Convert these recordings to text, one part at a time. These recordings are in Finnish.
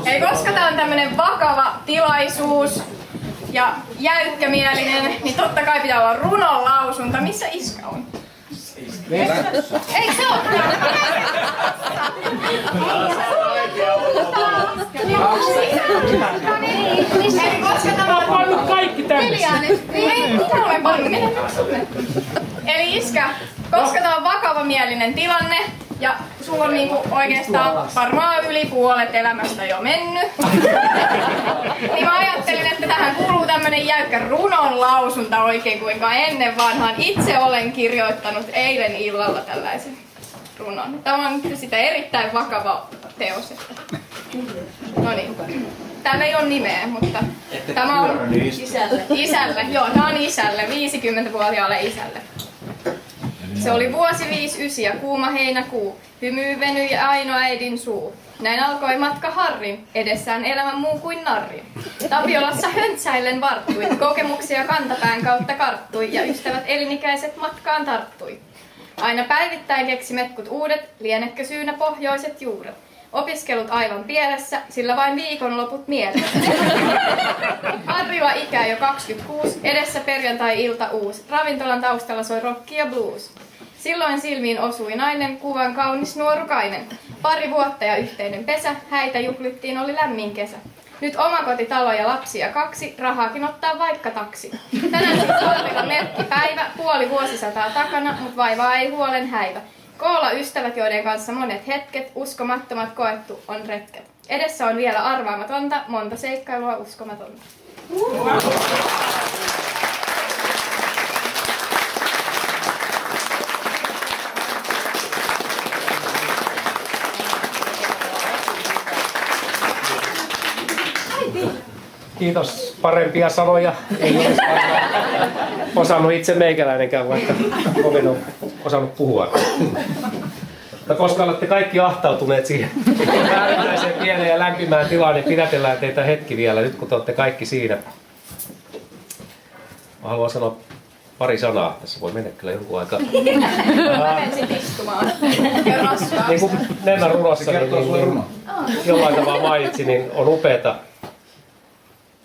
Eli koska tää on tämmönen vakava tilaisuus ja jäykkämielinen, niin totta kai pitää olla runon lausunta. Missä Iska on? Eikö se ole? Eli koska tämä on pannut kaikki tämmöistä. Mitä olen pannut? Eli Iskä, koska tää on vakavamielinen tilanne ja sulla on niinku oikeastaan varmaan yli puolet elämästä jo mennyt, niin mä ajattelin, että tähän kuuluu tämmönen jäykkä runon lausunta oikein kuinka ennen vanhaan. Itse olen kirjoittanut eilen illalla tällaisen runon. Tämä on sitä erittäin vakava teos. No niin. Täällä ei ole nimeä, mutta tämä on isälle. Joo, tämä on isälle, 50-vuotiaalle isälle. Se oli vuosi 59 ja kuuma heinäkuu. Hymy venyi ainoa äidin suu. Näin alkoi matka Harrin, edessään elämä muu kuin narri. Tapiolassa höntsäillen varttui, kokemuksia kantapään kautta karttui ja ystävät elinikäiset matkaan tarttui. Aina päivittäin keksi metkut uudet, lienekö syynä pohjoiset juuret. Opiskelut aivan pielessä, sillä vain viikonloput mielessä. Harrilla ikää jo 26, edessä perjantai-ilta uusi. Ravintolan taustalla soi rocki ja blues. Silloin silmiin osui nainen, kuvan kaunis nuorukainen. Pari vuotta ja yhteinen pesä, häitä juhlittiin, oli lämmin kesä. Nyt omakotitalo ja lapsia 2, rahaakin ottaa vaikka taksi. Tänään siis Harrilla merkkipäivä, puoli vuosisataa takana, mut vaivaa ei huolen häivä. Koolla ystävät, joiden kanssa monet hetket, uskomattomat koettu on retket. Edessä on vielä arvaamatonta, monta seikkailua uskomatonta. Kiitos. Parempia sanoja. Ei olisi osannut itse meikäläinenkään, vaikka kovin on osannut puhua. Mutta koska olette kaikki ahtautuneet siihen äärimmäiseen pieneen ja lämpimään tilaan, niin pidätellään teitä hetki vielä, nyt kun te olette kaikki siinä. Mä haluan sanoa pari sanaa. Tässä voi mennä kyllä jonkun aikaa. Menen sit istumaan. Niin kuin Nenna runossa niin jollain tavalla mainitsi, niin on upeata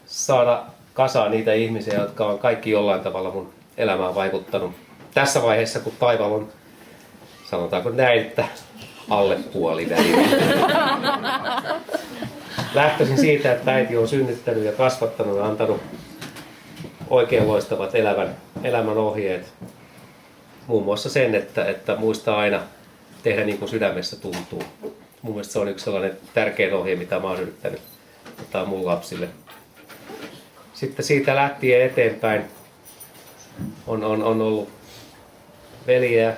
saada kasaan niitä ihmisiä, jotka on kaikki jollain tavalla mun elämään vaikuttanut. Tässä vaiheessa, kun taivaalla on, sanotaanko näin, että alle puoliväliin. Lähtöisin siitä, että äiti on synnyttänyt ja kasvattanut ja antanut oikein loistavat elämän ohjeet. Muun muassa sen, että muistaa aina tehdä niin kuin sydämessä tuntuu. Mun mielestä se on yksi sellainen tärkein ohje, mitä mä oon yrittänyt ottaa mun lapsille. Sitten siitä lähtien eteenpäin on ollut veljeä,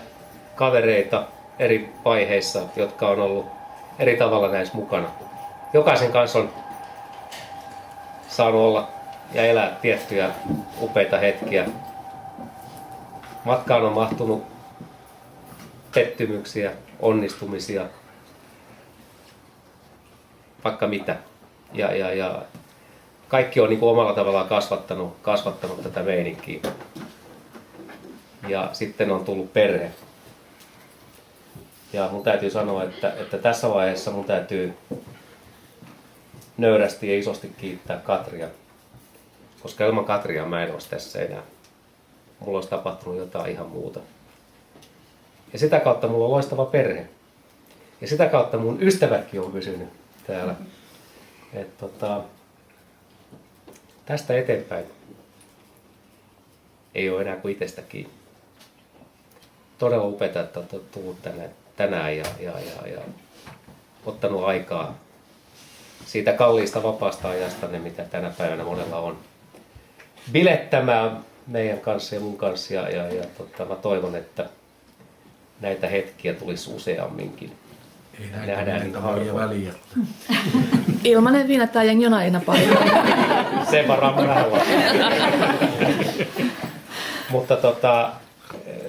kavereita eri vaiheissa, jotka on ollut eri tavalla näissä mukana. Jokaisen kanssa on saanut olla ja elää tiettyjä upeita hetkiä. Matkaan on mahtunut pettymyksiä, onnistumisia, vaikka mitä. Ja kaikki on niin kuin omalla tavallaan kasvattanut tätä meininkiä. Ja sitten on tullut perhe. Ja mun täytyy sanoa, että tässä vaiheessa mun täytyy nöyrästi ja isosti kiittää Katria. Koska ilman Katria mä en olisi tässä enää. Mulla olisi tapahtunut jotain ihan muuta. Ja sitä kautta mulla on loistava perhe. Ja sitä kautta mun ystävätkin on pysynyt täällä. Tästä eteenpäin ei ole enää kuin itsestä kiinni. Todella upeata, että olette tullut tänään ja ottanut aikaa siitä kalliista vapaasta ajastanne, mitä tänä päivänä monella on, bilettämään meidän kanssa ja mun kanssa. Mä toivon, että näitä hetkiä tulisi useamminkin. Ei nähdään niin harvoin. Ilmanen viina tai jengi aina paljon. Sen varaan mä Mutta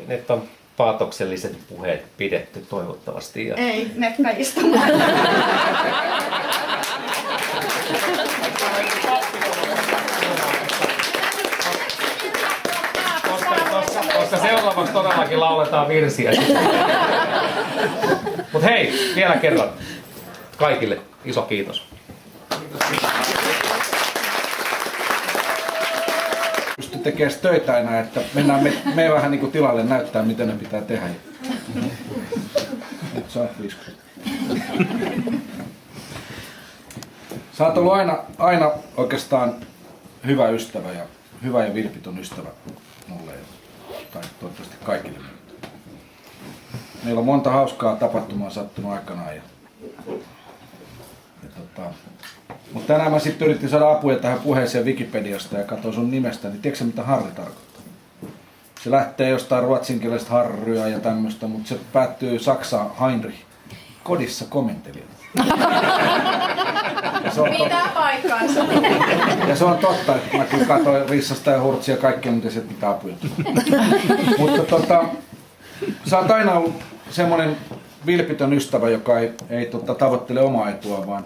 nyt on paatokselliset puheet pidetty toivottavasti. Ei, mepä istumaan. Koska seuraavaksi todellakin lauletaan virsiä. Mut hei, vielä kerran. kaikille iso kiitos. Pysty tekemään töitä enää, että me vähän niin kuin tilalle näyttää, miten ne pitää tehdä. Nyt saat 50. Sä oot ollut aina oikeastaan hyvä ystävä ja hyvä ja vilpitön ystävä mulle tai toivottavasti kaikille. Meillä on monta hauskaa tapahtumaa sattunut aikanaan. Mutta tänään mä sitten yritin saada apuja tähän puheeseen Wikipediasta ja katsoin sun nimestä, niin tiedätkö mitä Harri tarkoittaa? Se lähtee jostain ruotsinkielisestä harryä ja tämmöistä, mutta se päättyy Saksaan Heinrich. Kodissa komentelija. Pitää paikkaansa. Ja se on totta, että mä kyllä katsoin Rissasta ja Hurtsia ja kaikkea, mutta ei sieltä mitään apuja. Mutta sä oot aina ollut semmoinen vilpitön ystävä, joka ei tavoittele omaa etua, vaan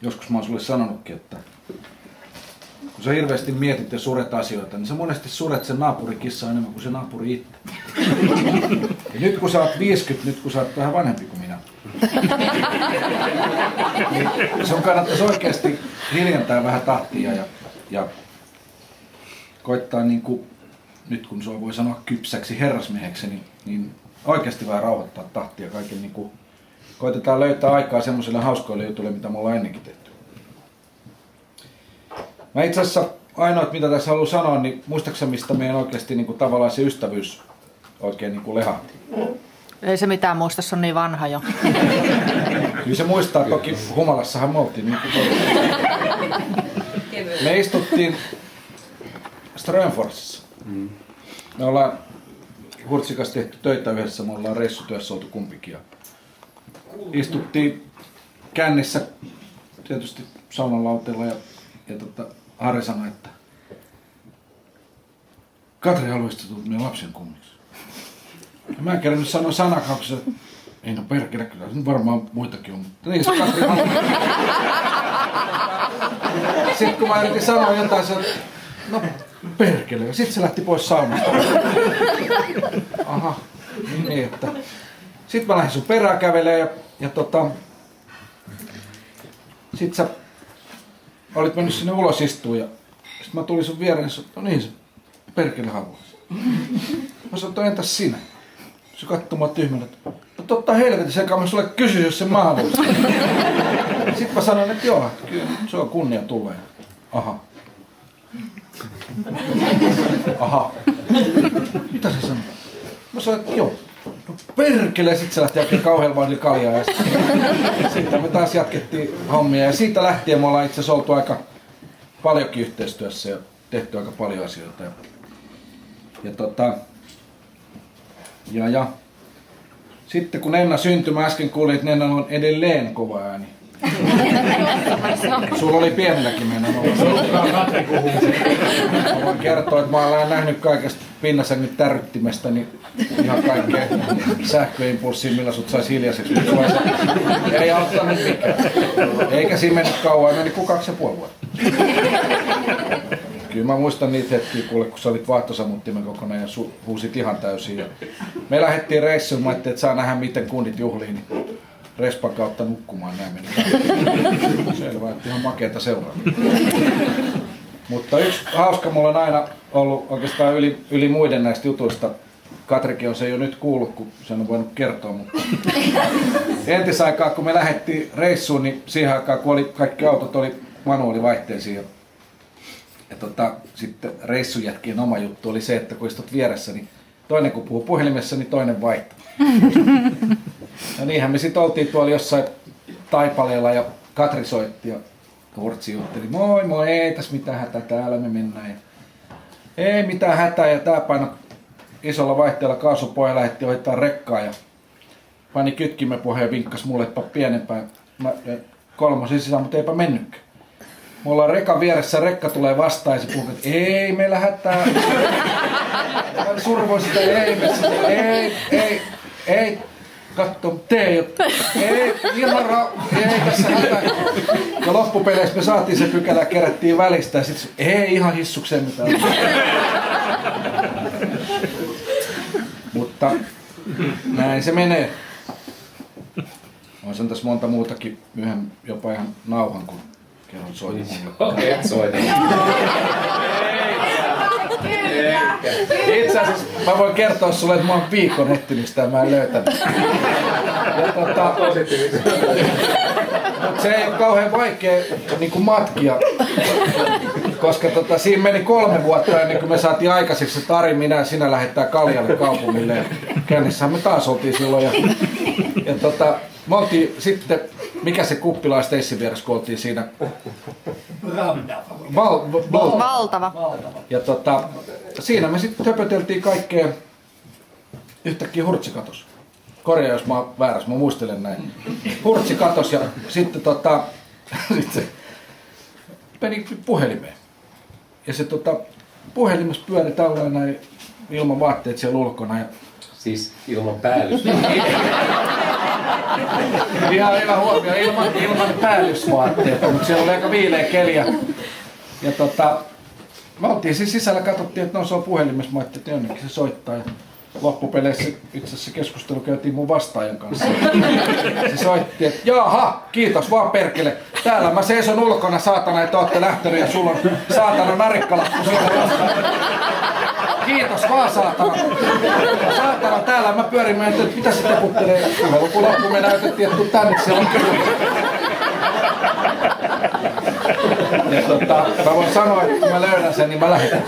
joskus mä oon sulle sanonutkin, että kun sä hirveästi mietit ja suret asioita, niin sä monesti suret sen naapurikissa enemmän kuin se naapuri itse. Ja nyt kun sä oot 50, nyt kun sä oot vähän vanhempi kuin minä, niin sun kannattaisi oikeasti hiljentää vähän tahtia ja koittaa niin kuin, nyt kun sua voi sanoa kypsäksi herrasmieheksi, niin oikeasti vähän rauhoittaa tahtia kaiken niin kuin, koitetaan löytää aikaa semmoisille hauskoille jutuille, mitä me ollaan ennenkin tehty. Mä itse asiassa ainoat, mitä tässä haluan sanoa, niin muistaaksä mistä meidän oikeasti niin kuin, tavallaan se ystävyys oikein niin kuin lehahti? Ei se mitään muista, se on niin vanha jo. Kyllä se muistaa, toki humalassahan me oltiin. Niin me istuttiin Strömforsissa. Me ollaan Hurtsikas tehty töitä yhdessä, me ollaan reissutyössä oltu kumpikin. Istuttiin kännissä tietysti saunanlauteella ja Harri sanoi, että Katri haluaisi tulla meidän lapsen kummiksi. Ja mä en kerännyt sanoa sanakauksia, että ei no perkele, kyllä varmaan muitakin on, mutta niin se Katri haluaa. Sitten kun mä yritin sanoa jotain, se no perkele, ja sitten se lähti pois saunasta. Aha, niin että. Sitten mä lähdin sun perään kävelemään ja sit sä olit mennyt sinne ulos istuun ja sit mä tulin sun viereen ja sanoin, no niin se perkele haluaisi. Mä sanoin, entäs sinä? Se katsoi mua tyhmänä, että no totta helvetissä, eikä mä sulle kysy, jos se mahdollista. Sitten mä sanoin, että joo, kyllä se on kunnia tulee. Aha. Aha. Mitä sä sanoit? Mä sanoin, että joo. No perkele, sit se lähti oikein kauhean vaadilla kaljaa ja sitten me taas jatkettiin hommia ja siitä lähtien me ollaan itse asiassa oltu aika paljonkin yhteistyössä ja tehty aika paljon asioita. Ja sitten kun Nenna syntyi, mä äsken kuulin, että Nenna on edelleen kova ääni. Sulla oli pienelläkin mennä olla. Mä voin kertoa, että mä olen nähnyt kaikesta pinnasängyn tärryttimestä niin ihan kaikkea sähköimpulssiin, millä sut sais hiljaiseksi. Ei auttanut mikään. Eikä siinä mennyt kauan, meni kuin 2,5 vuotta. Kyllä mä muistan niitä hetkiä, kuule, kun sä olit vaahtosamuttimen kokonaan ja huusit ihan täysin. Ja me lähdettiin reissuun, mä ajattelin, että saa nähdä miten kundit juhliin. Niin respan kautta nukkumaan näin meni. Selvä, että ihan makeata seuraa. Mutta yksi hauska mulla on aina ollut oikeastaan yli muiden näistä jutuista. Katrikin on se jo nyt kuullut, kun sen on voinut kertoa. Mutta entisaikaa, kun me lähdettiin reissuun, niin siihen aikaan, kun oli, kaikki autot oli manuaalivaihteisia. Ja sitten reissujätkien oma juttu oli se, että kun istut vieressä, niin toinen kun puhuu puhelimessa, niin toinen vaihtaa. Ja niinhän me sitten oltiin tuolla jossain Taipaleella ja Katri soitti ja Hurtsi jutteli, moi moi, ei tässä mitään hätää, täällä me mennään. Ja ei mitään hätää ja tää paino isolla vaihteella kaasupoja lähetti ohittaa rekkaa ja pani kytkimen pohjaan ja vinkkasi mulle, että pienempään. Mä kolmosin sisään, mutta eipä mennytkään. Mulla on rekan vieressä, rekka tulee vastaan ja se puhuu, että ei meillä hätää. Survoin sitä, ei. Katso, ei tässä hätää. Ja loppupeleissä me saatiin se pykälä, kerättiin välistä ja sitten ei ihan hissukseen mitään. Mutta näin se menee. On sen tässä monta muutakin, yhden jopa ihan nauhan, kun kerron soitin mulle. Okei, soitin. Itse asiassa mä voin kertoa sulle, että mä oon viikon etsinyt ja mä en löytänyt. Mutta se ei ole kauhean vaikea niin kuin matkia, koska siinä meni 3 vuotta ennen kuin me saatiin aikaiseksi se Tari, minä ja sinä lähettää Kaljalle kaupungille. Ja Kännissähän me taas oltiin silloin. Ja me oltiin sitten, mikä se Kuppila Steissin vieressä, kun oltiin siinä? Valtava. Ja siinä me sitten höpöteltiin kaikkea. Yhtäkkiä Hurtsi katos. Korjaa, jos mä oon väärässä, mä muistelen näin. Hurtsi katos ja sitten sit se meni puhelimeen. Ja se puhelimessa pyöri tällainen näin ilman vaatteet siellä ulkona. Ja Siis ilman päällystä. ihan huomio, ilman päällysvaatteita, mutta siellä oli aika viileä keli. Ja me oltiin siis sisällä, katsottiin, että se on puhelimessa, mä ajattelin, että jonnekin se soittaa. Ja loppupeleissä itse asiassa keskustelu käytiin mun vastaajan kanssa. Se soitti, että jaha, kiitos vaan perkele. Täällä mä seison ulkona, saatana, että ootte lähtenyt ja sulla on saatana narikkalappu siellä vastaan. Kiitos vaan, saatana. Saatana, täällä mä pyörin, mä ajattelin, että mitä se teputtelee. Kun loppu me näytettiin, että tuu tänne, siellä on kyllä. Ja mä voin sanoa, että kun mä löydän sen, niin mä lähetän.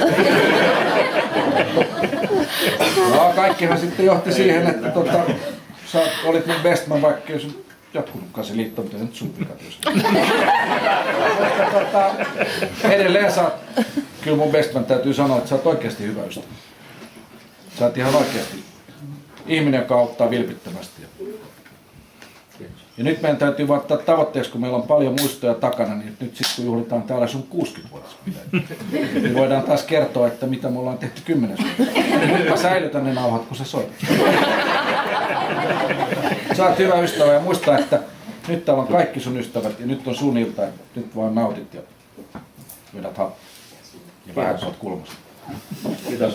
No, kaikkihan sitten johti siihen, että sä olit mun bestman, vaikka ei sun jatkunutkaan se liitto, mutta se nyt sun vika tietysti. Edelleen sä oot, kyllä mun bestman täytyy sanoa, että sä oot oikeasti hyvä ystävä. Sä oot ihan oikeasti ihminen, joka auttaa vilpittömästi. Ja nyt meidän täytyy vaan ottaa tavoitteeksi, kun meillä on paljon muistoja takana, niin nyt sitten kun juhlitaan täällä sun 60-vuotisbileet, niin voidaan taas kertoa, että mitä me ollaan tehty 10 vuotta. Mutta säilytä ne nauhat, kun sä soitat. Sä oot hyvä ystävä ja muista, että nyt täällä on kaikki sun ystävät ja nyt on sun ilta, ja nyt vaan nautit ja vedät happia. Ja vähän sä oot kulmassa. Kiitos.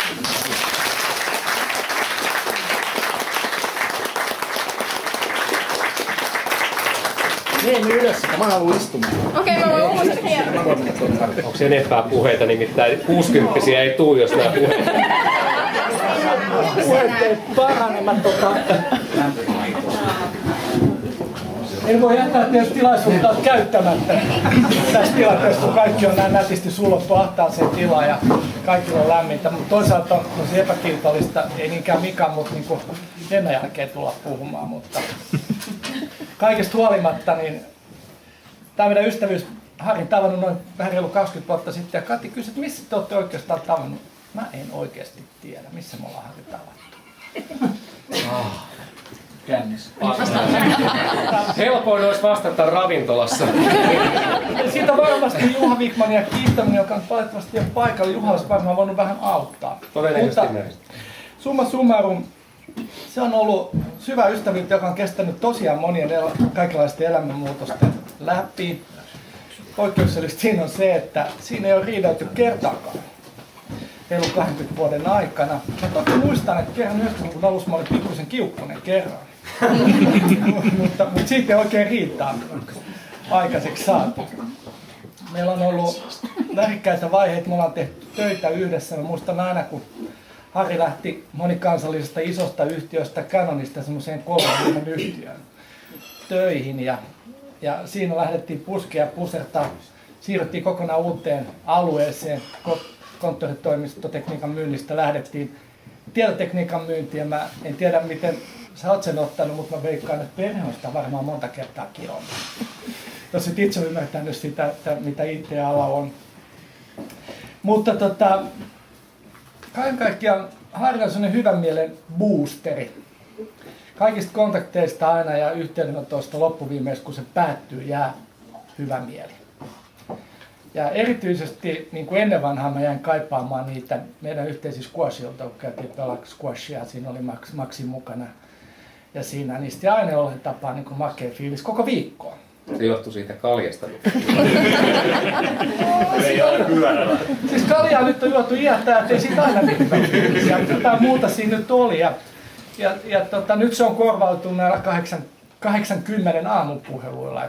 Niin ylös, mä haluan istumaan. Okei, mä voin uusia tiedä. Onko enempää puheita, nimittäin 60-vuotiaita ei tuu, jos nämä puheet. Puheet paranemat en voi jättää tietysti tilaisuutta käyttämättä tässä tilanteessa, kun kaikki on näin nätisti sulottu ahtaaseen tilaan ja kaikilla on lämmintä. Mutta toisaalta on tosi epäkiitollista, ei niinkään mikään, mutta niin ennen jälkeen tulla puhumaan. Mutta kaikesta huolimatta, niin tämä meidän ystävyys, Harri tavannut noin vähän reilu 20 vuotta sitten, ja Kati kysyi, että missä te olette oikeastaan tavannut? Mä en oikeasti tiedä, missä me ollaan Harri tavattu. Kännissä. Helpoin olisi vastata ravintolassa. Ja siitä on varmasti Juha Wikmania kiittäminen, joka on valitettavasti jo paikalla. Juha olisi varmaan voinut vähän auttaa. Todennäköisesti näin. Summa summarum, se on ollut syvä ystävyyttä, joka on kestänyt tosiaan monien kaikenlaisten elämänmuutosten läpi. Poikkeuksellista siinä on se, että siinä ei ole riidelty kertaakaan. Reilu 20 vuoden aikana. Mä toki muistan, että kerran 90-luvun alussa mä olin pikkuisen kiukkunen kerran. mutta siitä ei oikein riittää aikaiseksi saatu. Meillä on ollut värikkäitä vaiheita, me ollaan tehty töitä yhdessä. Mä muistan aina, kun Harri lähti monikansallisesta isosta yhtiöstä Canonista semmoiseen 3 vuoden yhtiöön töihin. Ja siinä lähdettiin puskea ja pusertaa. Siirryttiin kokonaan uuteen alueeseen. Konttoritoimistotekniikan myynnistä lähdettiin tietotekniikan myyntiin. Mä en tiedä, miten sä oot sen ottanut, mutta mä veikkaan, että perhe on sitä varmaan monta kertaa kilonnut. Jos et itse ymmärtänyt sitä, että mitä IT-ala on. Mutta kaiken kaikkiaan Harri on sellainen hyvän mielen boosteri. Kaikista kontakteista aina ja yhteydenotoista loppuviimeistä, kun se päättyy, jää hyvä mieli. Ja erityisesti niin kuin ennen vanhaa mä jäin kaipaamaan niitä meidän yhteisiä squashilta, kun käytiin pelaa squashia, siinä oli Maxi mukana. Ja siinä niistä aina jollain tapaa niin kuin makea fiilis koko viikkoon. Se johtui siitä kaljasta. Siis kaljaa nyt on juotu iättää, ettei siitä aina mitään. Jotain muuta siinä nyt oli. Ja nyt se on korvautunut näillä 80 aamupuheluilla.